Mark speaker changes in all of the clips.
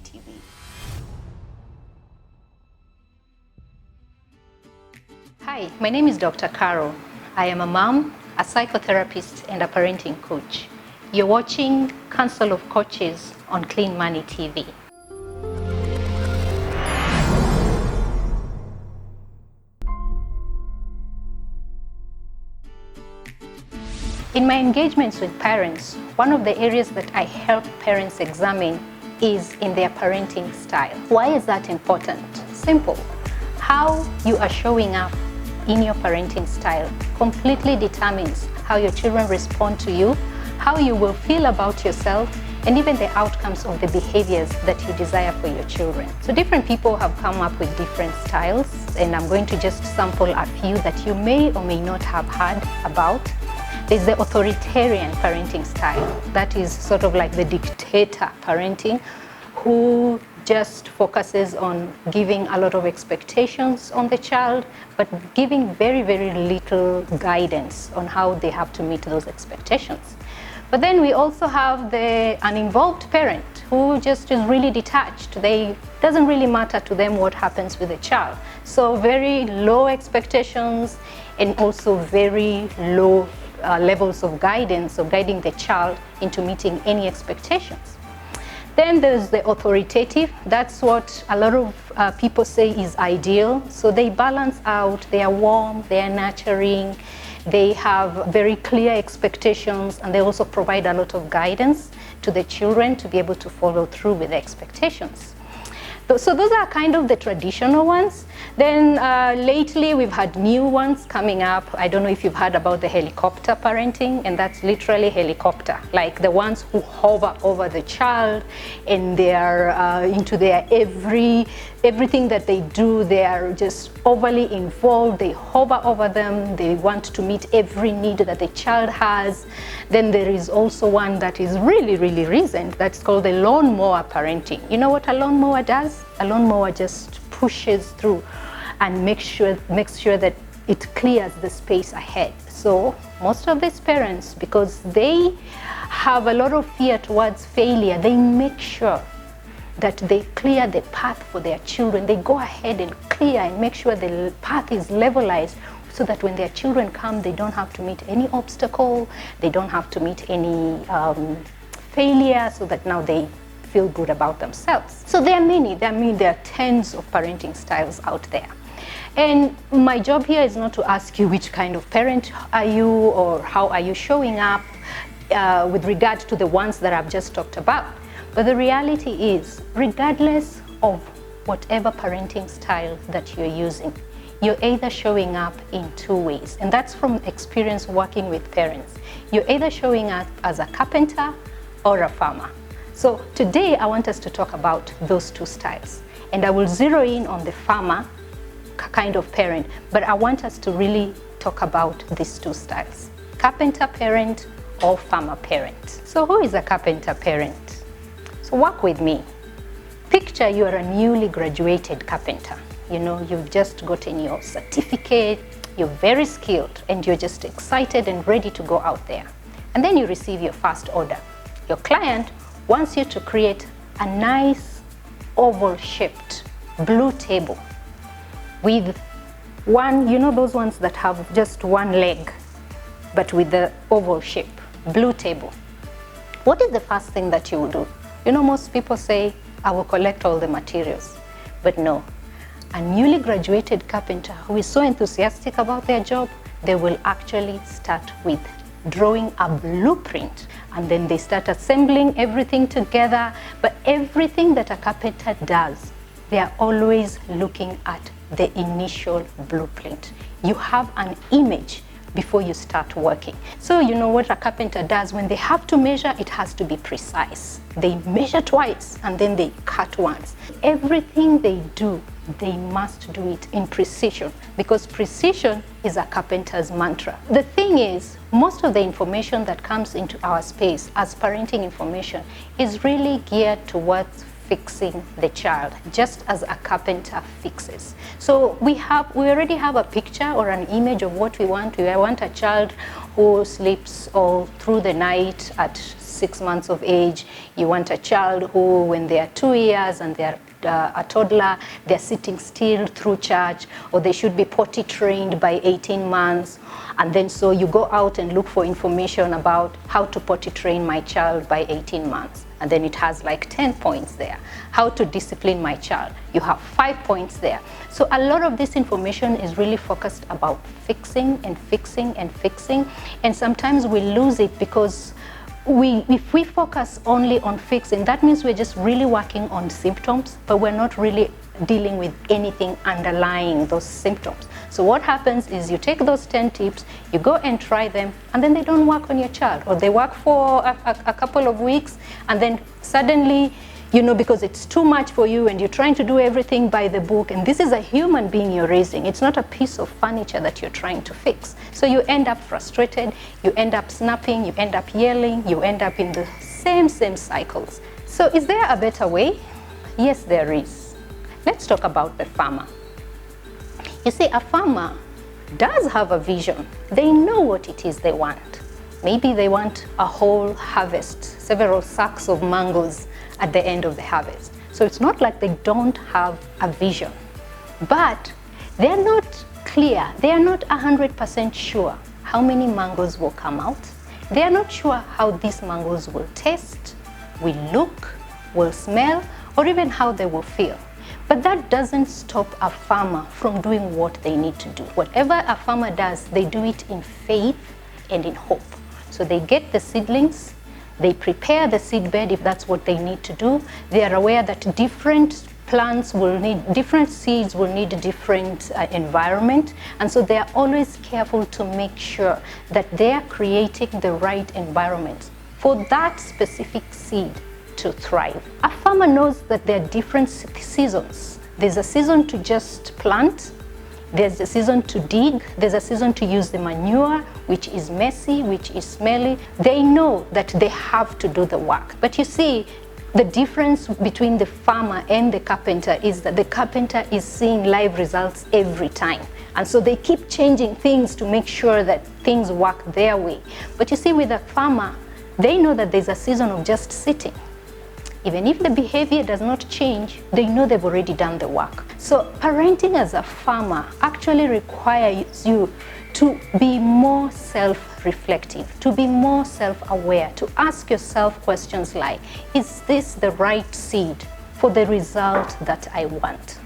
Speaker 1: TV. Hi, my name is Dr. Carol. I am a mom, a psychotherapist, and a parenting coach. You're watching Council of Coaches on Clean Money TV. In my engagements with parents, one of the areas that I help parents examine is in their parenting style. Why is that important? Simple. How you are showing up in your parenting style completely determines how your children respond to you, how you will feel about yourself, and even the outcomes of the behaviors that you desire for your children. So different people have come up with different styles, and I'm going to just sample a few that you may or may not have heard about. There's the authoritarian parenting style. That is sort of like the dictator parenting, who just focuses on giving a lot of expectations on the child, but giving very, very little guidance on how they have to meet those expectations. But then we also have the uninvolved parent who just is really detached. Doesn't really matter to them what happens with the child. So very low expectations and also very low levels of guidance, of guiding the child into meeting any expectations. Then there's the authoritative. That's what a lot of people say is ideal. So they balance out, they are warm, they are nurturing, they have very clear expectations, and they also provide a lot of guidance to the children to be able to follow through with the expectations. So those are kind of the traditional ones. Then lately we've had new ones coming up. I don't know if you've heard about the helicopter parenting, and that's literally helicopter, like the ones who hover over the child, and they're into their everything that they do. They are just overly involved. They hover over them. They want to meet every need that the child has. Then there is also one that is really, really recent. That's called the lawnmower parenting. You know what a lawnmower does? A lawnmower just pushes through and makes sure that it clears the space ahead. So most of these parents, because they have a lot of fear towards failure, they make sure that they clear the path for their children. They go ahead and clear and make sure the path is levelized, so that when their children come, they don't have to meet any obstacle, they don't have to meet any failure, so that now they feel good about themselves. So there are tens of parenting styles out there. And my job here is not to ask you which kind of parent are you or how are you showing up with regard to the ones that I've just talked about. But the reality is, regardless of whatever parenting style that you're using, you're either showing up in two ways. And that's from experience working with parents. You're either showing up as a carpenter or a farmer. So today I want us to talk about those two styles. And I will zero in on the farmer kind of parent, but I want us to really talk about these two styles: carpenter parent or farmer parent. So who is a carpenter parent? So work with me. Picture you are a newly graduated carpenter. You know, you've just gotten your certificate, you're very skilled, and you're just excited and ready to go out there. And then you receive your first order. Your client wants you to create a nice oval-shaped blue table with one, you know those ones that have just one leg, but with the oval shape, blue table. What is the first thing that you will do? You know, most people say, I will collect all the materials. But no, a newly graduated carpenter who is so enthusiastic about their job, they will actually start with drawing a blueprint, and then they start assembling everything together. But everything that a carpenter does, they are always looking at the initial blueprint. You have an image before you start working. So you know what a carpenter does when they have to measure, it has to be precise. They measure twice and then they cut once. Everything they do, they must do it in precision, because precision is a carpenter's mantra. The thing is, most of the information that comes into our space as parenting information is really geared towards fixing the child, just as a carpenter fixes. So we already have a picture or an image of what we want. We want a child who sleeps all through the night at 6 months of age. You want a child who, when they are 2 years and they are a toddler, they're sitting still through church, or they should be potty trained by 18 months. And then so you go out and look for information about how to potty train my child by 18 months. And then it has like 10 points there. How to discipline my child. You have 5 points there. So a lot of this information is really focused about fixing and fixing and fixing. And sometimes we lose it because if we focus only on fixing, that means we're just really working on symptoms, but we're not really dealing with anything underlying those symptoms. So what happens is you take those 10 tips, you go and try them, and then they don't work on your child, or they work for a couple of weeks, and then suddenly, you know, because it's too much for you and you're trying to do everything by the book, and this is a human being you're raising. It's not a piece of furniture that you're trying to fix. So you end up frustrated, you end up snapping, you end up yelling, you end up in the same cycles. So is there a better way? Yes, there is. Let's talk about the farmer. You see, a farmer does have a vision. They know what it is they want. Maybe they want a whole harvest, several sacks of mangoes at the end of the harvest. So it's not like they don't have a vision, but they're not clear. They are not 100% sure how many mangoes will come out. They are not sure how these mangoes will taste, will look, will smell, or even how they will feel. But that doesn't stop a farmer from doing what they need to do. Whatever a farmer does, they do it in faith and in hope. So they get the seedlings, they prepare the seed bed if that's what they need to do. They are aware that different plants will need, different seeds will need a different environment. And so they are always careful to make sure that they are creating the right environment for that specific seed to thrive. A farmer knows that there are different seasons. There's a season to just plant, there's a season to dig, there's a season to use the manure, which is messy, which is smelly. They know that they have to do the work. But you see, the difference between the farmer and the carpenter is that the carpenter is seeing live results every time. And so they keep changing things to make sure that things work their way. But you see, with a farmer, they know that there's a season of just sitting. Even if the behavior does not change, they know they've already done the work. So parenting as a farmer actually requires you to be more self-reflective, to be more self-aware, to ask yourself questions like, is this the right seed for the result that I want?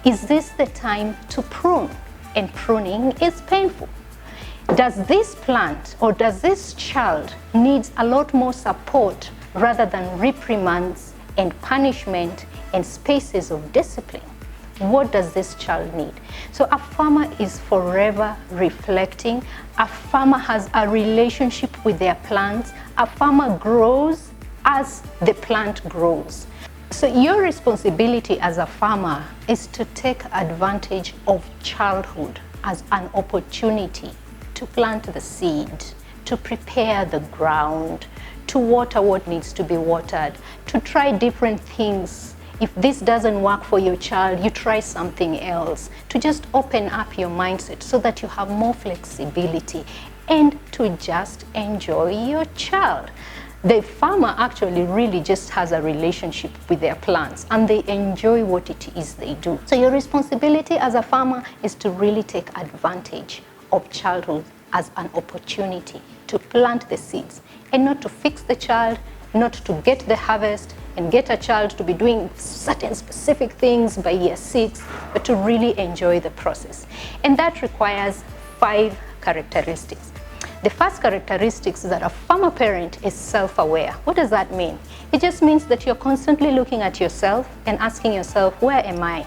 Speaker 1: Is this the time to prune? And pruning is painful. Does this plant or does this child need a lot more support rather than reprimands and punishment and spaces of discipline? What does this child need? So a farmer is forever reflecting. A farmer has a relationship with their plants. A farmer grows as the plant grows. So your responsibility as a farmer is to take advantage of childhood as an opportunity to plant the seed, to prepare the ground, to water what needs to be watered, to try different things. If this doesn't work for your child, you try something else, to just open up your mindset so that you have more flexibility and to just enjoy your child. The farmer actually really just has a relationship with their plants and they enjoy what it is they do. So your responsibility as a farmer is to really take advantage of childhood as an opportunity to plant the seeds and not to fix the child, not to get the harvest and get a child to be doing certain specific things by year 6, but to really enjoy the process. And that requires 5 characteristics. The first characteristic is that a farmer parent is self-aware. What does that mean? It just means that you're constantly looking at yourself and asking yourself, where am I?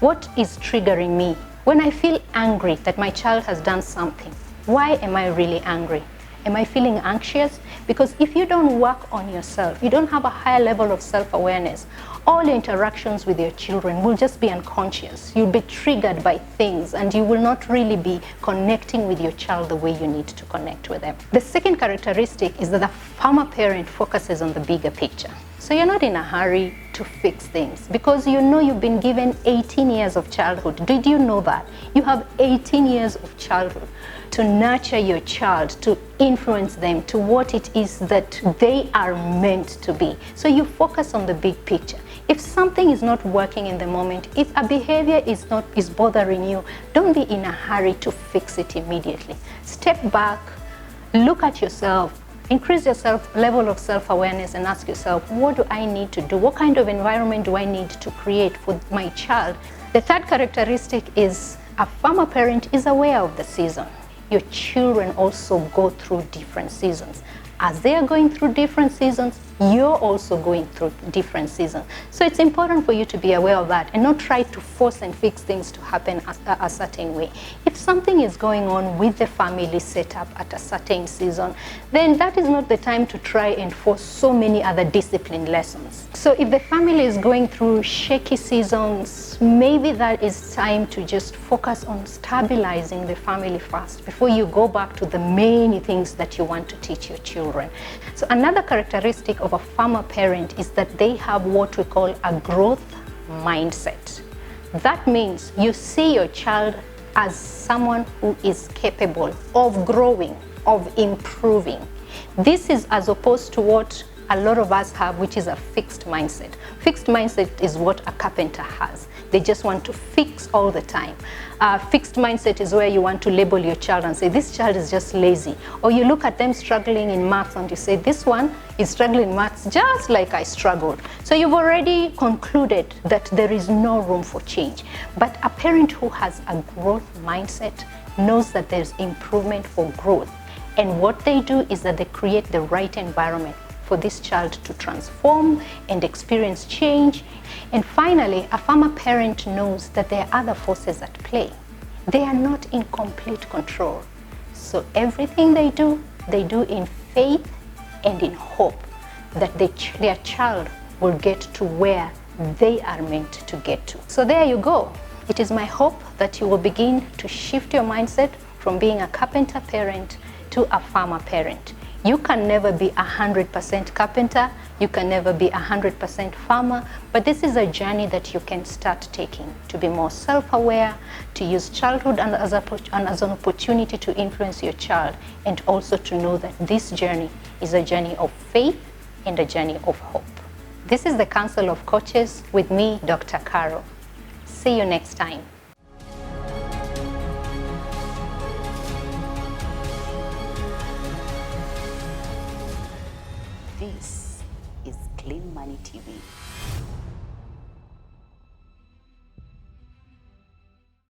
Speaker 1: What is triggering me? When I feel angry that my child has done something, why am I really angry? Am I feeling anxious? Because if you don't work on yourself, you don't have a higher level of self-awareness, all your interactions with your children will just be unconscious. You'll be triggered by things and you will not really be connecting with your child the way you need to connect with them. The second characteristic is that the farmer parent focuses on the bigger picture. So you're not in a hurry to fix things because you know you've been given 18 years of childhood. Did you know that? You have 18 years of childhood to nurture your child, to influence them to what it is that they are meant to be. So you focus on the big picture. If something is not working in the moment, if a behavior is bothering you, don't be in a hurry to fix it immediately. Step back, look at yourself, increase your level of self-awareness and ask yourself, what do I need to do? What kind of environment do I need to create for my child? The third characteristic is a farmer parent is aware of the season. Your children also go through different seasons. As they are going through different seasons, you're also going through different seasons. So it's important for you to be aware of that and not try to force and fix things to happen a certain way. If something is going on with the family setup at a certain season, then that is not the time to try and force so many other discipline lessons. So if the family is going through shaky seasons, maybe that is time to just focus on stabilizing the family first before you go back to the main things that you want to teach your children. So another characteristic of a farmer parent is that they have what we call a growth mindset. That means you see your child as someone who is capable of growing, of improving. This is as opposed to what a lot of us have, which is a fixed mindset. Fixed mindset is what a carpenter has. They just want to fix all the time. Fixed mindset is where you want to label your child and say, this child is just lazy. Or you look at them struggling in maths and you say, this one is struggling in maths just like I struggled. So you've already concluded that there is no room for change. But a parent who has a growth mindset knows that there's improvement for growth. And what they do is that they create the right environment for this child to transform and experience change. And finally, a farmer parent knows that there are other forces at play. They are not in complete control. So everything they do in faith and in hope that their child will get to where they are meant to get to. So there you go. It is my hope that you will begin to shift your mindset from being a carpenter parent to a farmer parent. You can never be 100% carpenter, you can never be 100% farmer, but this is a journey that you can start taking to be more self-aware, to use childhood as an opportunity to influence your child, and also to know that this journey is a journey of faith and a journey of hope. This is the Council of Coaches with me, Dr. Carol. See you next time.